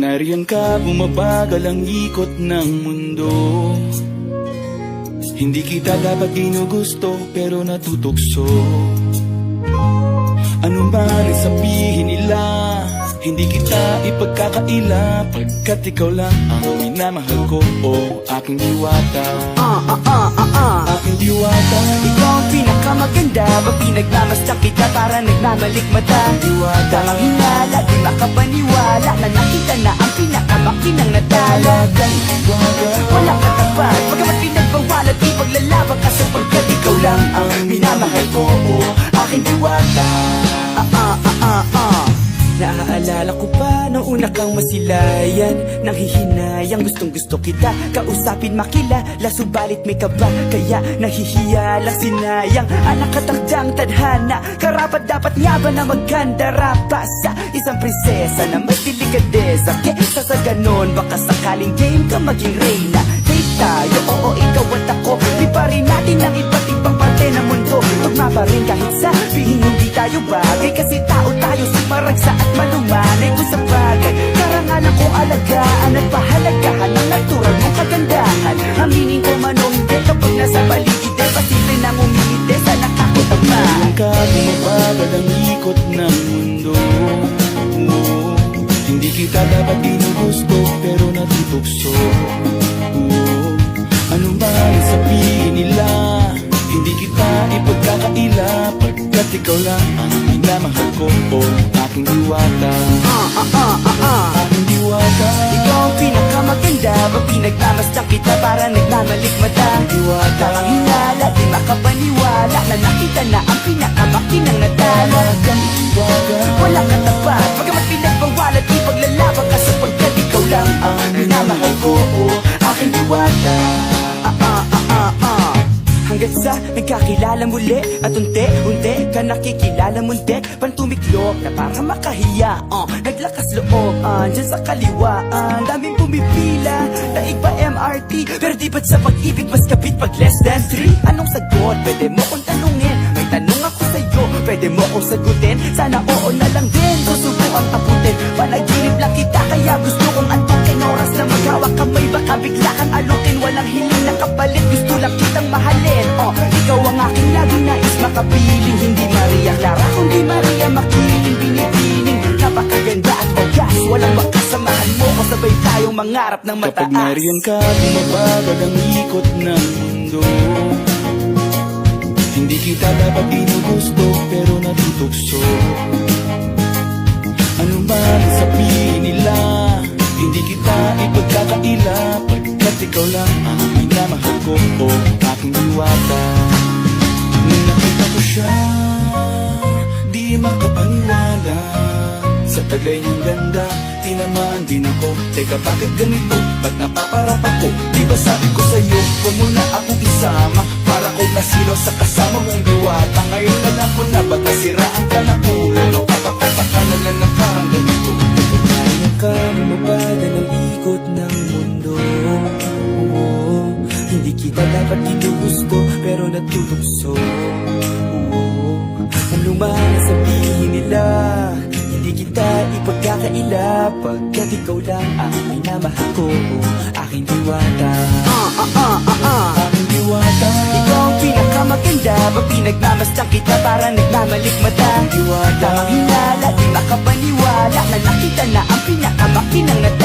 nariyan ka, bumabagal ang ikot ng mundo. Hindi kita dapat ginugusto, pero natutukso. Ano man ang sabihin nila, hindi kita ipagkakaila, pagkat ikaw lang ang minamahal ko, o aking diwata. Aking diwata. Ikaw ang pinakamaganda, pag pinagmamasdan kita para nagmamalikmata. Diwata. Tamang hinala, di makapaniwala na nakita na ang pinakamakinang natala. Diwata. Walang katapat, pagkamat pinagbawalat, ipaglalaban ka sapagkat ikaw lang ang minamahal ko, o aking diwata. Naaalala ko pa nung una kang masilayan, nang hihinayang gustong gusto kita kausapin makilala, subalit may kaba, kaya nahihiya lang sinayang. Anak katakdang tadhana, karapat dapat nga ba na magkandara pa sa isang prinsesa na may delikadesa? Kesa sa ganon, baka sakaling game ka maging reyna. Date tayo, oo ikaw at ako, di pa rin natin ang iba't ibang parte ng mundo. Tugma pa rin kahit sabihin hindi tayo bagay, kasi tao tayo sumaragsa at malumanay kung sa bagay. Karangalan kong alagaan at pahalagahan ng natural mong kagandahan. Aminin ko man o hindi, kapag nasa paligid ay pasila'y nang umingiti sa nakakot ang Nariyan ka, bumabagal ang ikot ng mundo. Hindi kita dapat ginugusto, pero natutukso. Ano man ang sabihin nila, hindi kita ipagkakaila, pagkat ikaw lang ang minamahal ko, o aking diwata. Aking diwata. Ikaw ang pinakamaganda, pag pinagmamasdan kita para nagmamalikmata. Diwata. Tamang hinala, di makapaniwala na nakita na ang pinakamakinang natala. Diwata. Walang katapat, pagkamat pinagbawalat, ipaglalaban ka sapagkat ikaw lang ang minamahal ko, o aking diwata. Hanggat sa nagkakilala muli at unti-unti ka nakikilala muntik, pantumiklop na para makahiya. Naglakas loob dyan sa kaliwaan, daming pumipila, daig pa MRT, pero di ba't sa pag-ibig mas kapit pag less than 3? Anong sagot? Pwede mo kong tanungin, may tanong ako sa'yo, pwede mo kong sagutin, sana oo na lang din, susubukan abutin. Panaginip lang kita kaya gusto kong antukin, oras na maghawak kamay baka bigla kang alutin. Walang hiling na kapalit, gusto lang kitang mahalin. Ikaw ang aking lagi nais makapiling, hindi Maria Clara kundi Maria Makiling. Binibining, napakaganda at wagas, walang makasamahan mo ko, sabay tayong mangarap ng mataas. Kapag nariyan ka, bumabagal ang ikot ng mundo. Hindi kita dapat ginugusto, pero natutukso. Ano man ang sabihin nila, hindi kita ipagkakaila, pagkat ikaw lang ang minamahal ko, o aking diwata. Nung nakita ko siya, di makapaniwala, sa taglay niyang ganda, tinamaan din ako. Teka, bakit ganito? Ba't napaparap ako? Di ba sabi ko sa'yo, huwag mo na akong isama, para kong nasilaw sa kasama mong diwata. Ngayon alam ko na, ba't nasiraan ka na ulo? No, kapapapaka na lang na parang ganito. Nariyan ka, bumabagal ang ikot ng mundo. Hindi kita dapat ginugusto, pero natutukso. Ano man ang sabihin nila, hindi kita ipagkakaila, pagkat ikaw lang ang minamahal ko, aking diwata. Aking diwata. Ikaw ang pinakamaganda, pag pinagmamasdan kita para nagmamalikmata. Diwata. Tamang hinala, di makapaniwala na nakita na ang pinakamakinang natala.